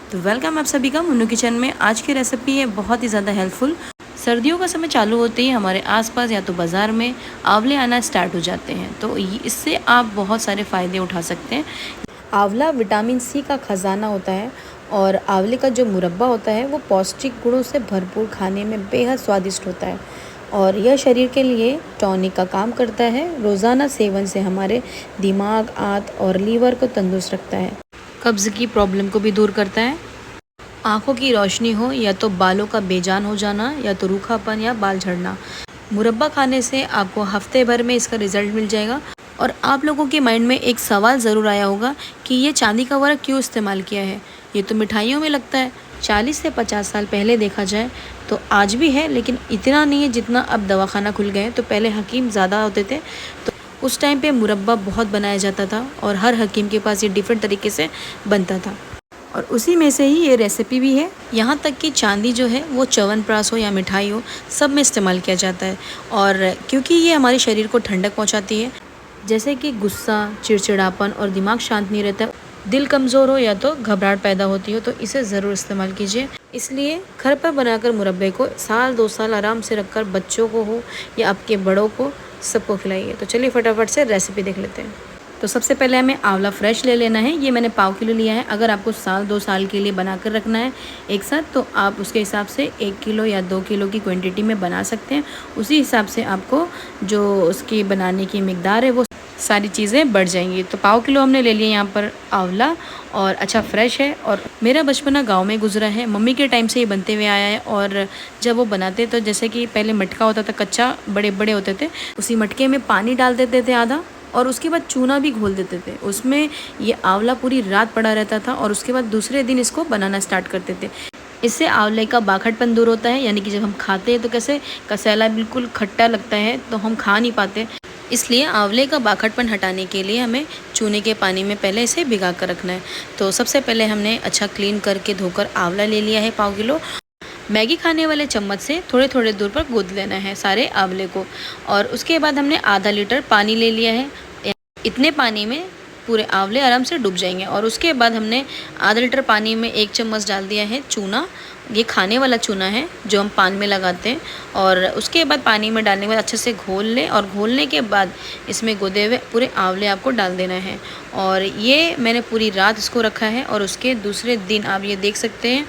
तो वेलकम आप सभी का मुन्नू किचन में। आज की रेसिपी है बहुत ही ज़्यादा हेल्पफुल। सर्दियों का समय चालू होते ही हमारे आसपास या तो बाज़ार में आंवले आना स्टार्ट हो जाते हैं, तो इससे आप बहुत सारे फ़ायदे उठा सकते हैं। आंवला विटामिन सी का खजाना होता है और आंवले का जो मुरब्बा होता है वो पौष्टिक गुणों से भरपूर, खाने में बेहद स्वादिष्ट होता है और यह शरीर के लिए टॉनिक का काम करता है। रोज़ाना सेवन से हमारे दिमाग, आंत और लीवर को तंदुरुस्त रखता है। कब्ज़ की प्रॉब्लम को भी दूर करता है। आंखों की रोशनी हो या तो बालों का बेजान हो जाना या तो रूखापन या बाल झड़ना, मुरब्बा खाने से आपको हफ्ते भर में इसका रिजल्ट मिल जाएगा। और आप लोगों के माइंड में एक सवाल ज़रूर आया होगा कि ये चांदी का वर्क क्यों इस्तेमाल किया है, ये तो मिठाइयों में लगता है। 40 से 50 साल पहले देखा जाए तो आज भी है, लेकिन इतना नहीं है जितना अब दवाखाना खुल गए। तो पहले हकीम ज़्यादा होते थे, तो उस टाइम पे मुरब्बा बहुत बनाया जाता था और हर हकीम के पास ये डिफरेंट तरीके से बनता था और उसी में से ही ये रेसिपी भी है। यहाँ तक कि चांदी जो है वो च्यवनप्राश हो या मिठाई हो, सब में इस्तेमाल किया जाता है। और क्योंकि ये हमारे शरीर को ठंडक पहुँचाती है, जैसे कि गुस्सा, चिड़चिड़ापन और दिमाग शांत नहीं रहता, दिल कमज़ोर हो या तो घबराहट पैदा होती हो, तो इसे ज़रूर इस्तेमाल कीजिए। इसलिए घर पर बनाकर मुरब्बे को साल 2 साल आराम से रखकर बच्चों को हो या आपके बड़ों को, सबको खिलाइए। तो चलिए फटाफट से रेसिपी देख लेते हैं। तो सबसे पहले हमें आंवला फ्रेश ले लेना है। ये मैंने पाव किलो लिया है। अगर आपको साल 2 साल के लिए बना कर रखना है एक साथ, तो आप उसके हिसाब से 1 किलो या 2 किलो की क्वांटिटी में बना सकते हैं। उसी हिसाब से आपको जो उसकी बनाने की मिकदार है वो सारी चीज़ें बढ़ जाएंगी। तो पाव किलो हमने ले लिया यहाँ पर आंवला और अच्छा फ्रेश है। और मेरा बचपना गांव में गुजरा है, मम्मी के टाइम से ये बनते हुए आया है। और जब वो बनाते तो जैसे कि पहले मटका होता था, कच्चा, बड़े बड़े होते थे, उसी मटके में पानी डाल देते थे आधा, और उसके बाद चूना भी घोल देते थे उसमें। ये आंवला पूरी रात पड़ा रहता था और उसके बाद दूसरे दिन इसको बनाना स्टार्ट करते थे। इससे आंवले का बाखड़पन दूर होता है, यानी कि जब हम खाते हैं तो कैसे कसेला बिल्कुल खट्टा लगता है तो हम खा नहीं पाते। इसलिए आंवले का बाखड़पन हटाने के लिए हमें चूने के पानी में पहले इसे भिगा कर रखना है। तो सबसे पहले हमने अच्छा क्लीन करके धोकर आंवला ले लिया है पाव किलो। मैगी खाने वाले चम्मच से थोड़े थोड़े दूर पर गूंद लेना है सारे आंवले को। और उसके बाद हमने आधा लीटर पानी ले लिया है। इतने पानी में पूरे आंवले आराम से डूब जाएंगे। और उसके बाद हमने आधा लीटर पानी में 1 चम्मच डाल दिया है चूना। ये खाने वाला चूना है जो हम पान में लगाते हैं। और उसके बाद पानी में डालने के बाद अच्छे से घोल लें और घोलने के बाद इसमें गोदे हुए पूरे आंवले आपको डाल देना है। और ये मैंने पूरी रात इसको रखा है और उसके दूसरे दिन आप ये देख सकते हैं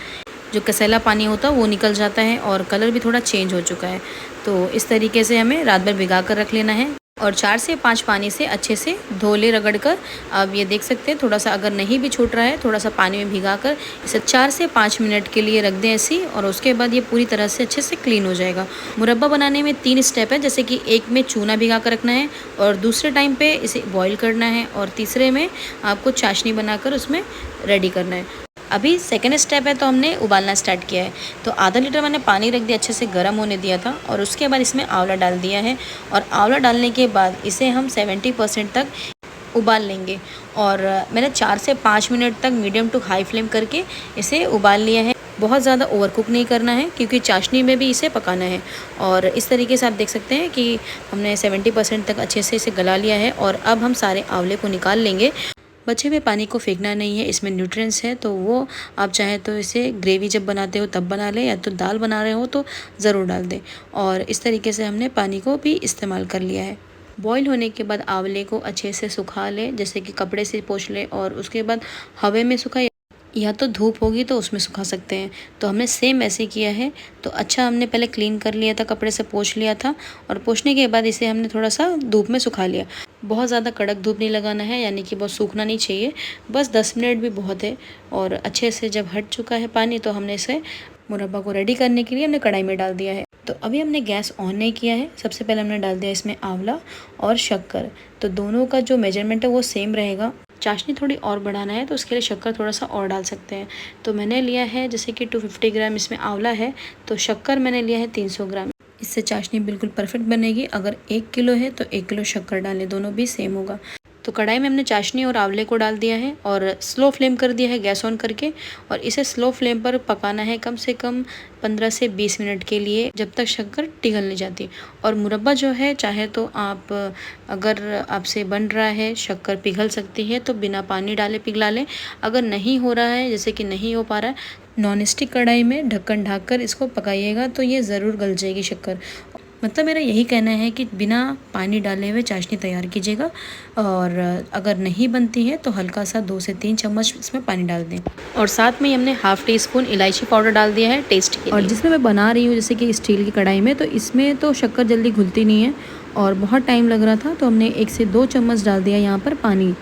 जो कसेला पानी होता है वो निकल जाता है और कलर भी थोड़ा चेंज हो चुका है। तो इस तरीके से हमें रात भर भिगा कर रख लेना है और 4 से 5 पानी से अच्छे से धो ले रगड़ कर। अब ये देख सकते हैं थोड़ा सा अगर नहीं भी छूट रहा है, थोड़ा सा पानी में भिगा कर इसे 4 से 5 मिनट के लिए रख दें ऐसी। और उसके बाद ये पूरी तरह से अच्छे से क्लीन हो जाएगा। मुरब्बा बनाने में 3 स्टेप है, जैसे कि एक में चूना भिगा कर रखना है और दूसरे टाइम पे इसे बॉईल करना है और तीसरे में आपको चाशनी बनाकर उसमें रेडी करना है। अभी सेकेंड स्टेप है तो हमने उबालना स्टार्ट किया है। तो आधा लीटर मैंने पानी रख दिया, अच्छे से गर्म होने दिया था और उसके बाद इसमें आंवला डाल दिया है। और आंवला डालने के बाद इसे हम 70% तक उबाल लेंगे। और मैंने 4 से 5 मिनट तक मीडियम टू हाई फ्लेम करके इसे उबाल लिया है। बहुत ज़्यादा ओवर कुक नहीं करना है क्योंकि चाशनी में भी इसे पकाना है। और इस तरीके से आप देख सकते हैं कि हमने 70% तक अच्छे से इसे गला लिया है। और अब हम सारे आंवले को निकाल लेंगे। बचे हुए पानी को फेंकना नहीं है, इसमें न्यूट्रिएंट्स है, तो वो आप चाहे तो इसे ग्रेवी जब बनाते हो तब बना लें या तो दाल बना रहे हो तो ज़रूर डाल दें। और इस तरीके से हमने पानी को भी इस्तेमाल कर लिया है। बॉईल होने के बाद आंवले को अच्छे से सुखा लें, जैसे कि कपड़े से पोंछ लें और उसके बाद हवा में सुखाएं या तो धूप होगी तो उसमें सुखा सकते हैं। तो हमने सेम ऐसे किया है। तो अच्छा हमने पहले क्लीन कर लिया था, कपड़े से पोंछ लिया था और पोंछने के बाद इसे हमने थोड़ा सा धूप में सुखा लिया। बहुत ज़्यादा कड़क धूप नहीं लगाना है, यानी कि बहुत सूखना नहीं चाहिए, बस 10 मिनट भी बहुत है। और अच्छे से जब हट चुका है पानी तो हमने इसे मुरब्बा को रेडी करने के लिए हमने कढ़ाई में डाल दिया है। तो अभी हमने गैस ऑन नहीं किया है। सबसे पहले हमने डाल दिया इसमें आंवला और शक्कर। तो दोनों का जो मेजरमेंट है वो सेम रहेगा। चाशनी थोड़ी और बढ़ाना है तो उसके लिए शक्कर थोड़ा सा और डाल सकते हैं। तो मैंने लिया है जैसे कि 250 ग्राम इसमें आंवला है, तो शक्कर मैंने लिया है 300 ग्राम। इससे चाशनी बिल्कुल परफेक्ट बनेगी। अगर 1 किलो है तो 1 किलो शक्कर डालें, दोनों भी सेम होगा। तो कढ़ाई में हमने चाशनी और आंवले को डाल दिया है और स्लो फ्लेम कर दिया है गैस ऑन करके, और इसे स्लो फ्लेम पर पकाना है कम से कम 15 से 20 मिनट के लिए, जब तक शक्कर पिघल नहीं जाती। और मुरब्बा जो है, चाहे तो आप, अगर आपसे बन रहा है शक्कर पिघल सकती है तो बिना पानी डाले पिघला लें। अगर नहीं हो रहा है, जैसे कि नहीं हो पा रहा है, नॉन स्टिक कढ़ाई में ढक्कन ढक कर इसको पकाइएगा तो ये ज़रूर गल जाएगी शक्कर। मतलब मेरा यही कहना है कि बिना पानी डाले हुए चाशनी तैयार कीजिएगा, और अगर नहीं बनती है तो हल्का सा 2 से 3 चम्मच इसमें पानी डाल दें। और साथ में हमने हाफ़ टी स्पून इलायची पाउडर डाल दिया है टेस्ट के लिए। और जिसमें मैं बना रही हूँ जैसे कि स्टील की कढ़ाई में, तो इसमें तो शक्कर जल्दी घुलती नहीं है और बहुत टाइम लग रहा था, तो हमने 1 से 2 चम्मच डाल दिया यहाँ पर पानी।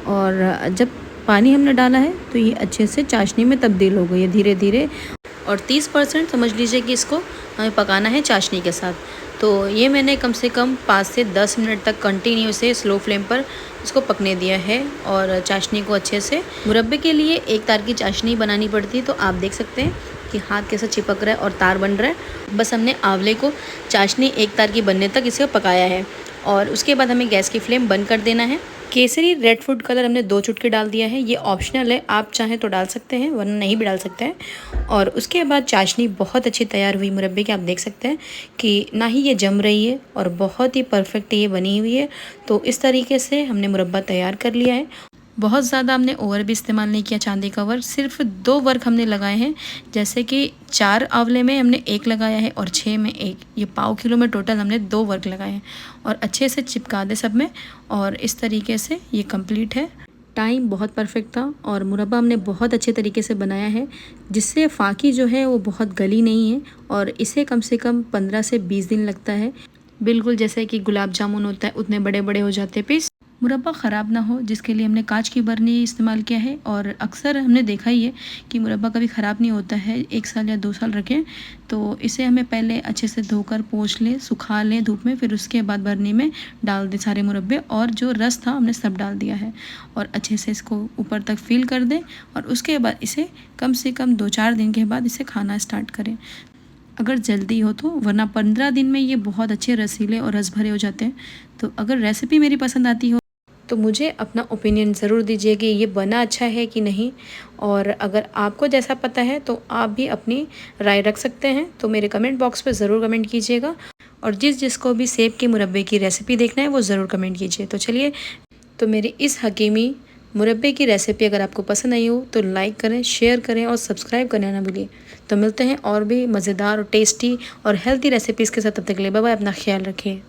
और जब पानी हमने डाला है तो ये अच्छे से चाशनी में तब्दील हो गई है धीरे धीरे, और 30% समझ लीजिए कि इसको हमें पकाना है चाशनी के साथ। तो ये मैंने कम से कम 5 से 10 मिनट तक कंटिन्यू से स्लो फ्लेम पर इसको पकने दिया है। और चाशनी को अच्छे से, मुरब्बे के लिए एक तार की चाशनी बनानी पड़ती है, तो आप देख सकते हैं कि हाथ कैसा चिपक रहा है और तार बन रहा है। बस हमने आंवले को चाशनी एक तार की बनने तक इसे पकाया है, और उसके बाद हमें गैस की फ्लेम बंद कर देना है। केसरी रेड फूड कलर हमने 2 चुटकी डाल दिया है, ये ऑप्शनल है, आप चाहें तो डाल सकते हैं वरना नहीं भी डाल सकते हैं। और उसके बाद चाशनी बहुत अच्छी तैयार हुई मुरब्बे की, आप देख सकते हैं कि ना ही ये जम रही है और बहुत ही परफेक्ट ये बनी हुई है। तो इस तरीके से हमने मुरब्बा तैयार कर लिया है। बहुत ज़्यादा हमने ओवर भी इस्तेमाल नहीं किया चांदी का वर्क, सिर्फ 2 वर्क हमने लगाए हैं, जैसे कि 4 आंवले में हमने 1 लगाया है और 6 में 1, ये पाव किलो में टोटल हमने 2 वर्क लगाए हैं। और अच्छे से चिपका दे सब में, और इस तरीके से ये कंप्लीट है। टाइम बहुत परफेक्ट था और मुरब्बा हमने बहुत अच्छे तरीके से बनाया है, जिससे फाकी जो है वो बहुत गली नहीं है, और इसे कम से कम 15 से 20 दिन लगता है। बिल्कुल जैसे कि गुलाब जामुन होता है उतने बड़े बड़े हो जाते हैं पीस। मुरब्बा ख़राब ना हो, जिसके लिए हमने कांच की बर्नी इस्तेमाल किया है। और अक्सर हमने देखा ही है कि मुरब्बा कभी ख़राब नहीं होता है, 1 साल या 2 साल रखें तो इसे हमें पहले अच्छे से धोकर पोंछ लें, सुखा लें धूप में, फिर उसके बाद बर्नी में डाल दें सारे मुरब्बे, और जो रस था हमने सब डाल दिया है, और अच्छे से इसको ऊपर तक फिल कर दें। और उसके बाद इसे कम से कम 2-4 दिन के बाद इसे खाना स्टार्ट करें, अगर जल्दी हो तो, वरना 15 दिन में ये बहुत अच्छे रसीले और रस भरे हो जाते हैं। तो अगर रेसिपी मेरी पसंद आती हो तो मुझे अपना ओपिनियन ज़रूर दीजिए कि ये बना अच्छा है कि नहीं, और अगर आपको जैसा पता है तो आप भी अपनी राय रख सकते हैं, तो मेरे कमेंट बॉक्स पे ज़रूर कमेंट कीजिएगा। और जिसको भी सेब के मुरब्बे की रेसिपी देखना है वो ज़रूर कमेंट कीजिए। तो चलिए, तो मेरी इस हकीमी मुरब्बे की रेसिपी अगर आपको पसंद आई हो तो लाइक करें, शेयर करें और सब्सक्राइब करना ना भूलिए। तो मिलते हैं और भी मज़ेदार और टेस्टी और हेल्थी रेसिपीज़ के साथ, तब तक के लिए बाय बाय, अपना ख्याल रखिए।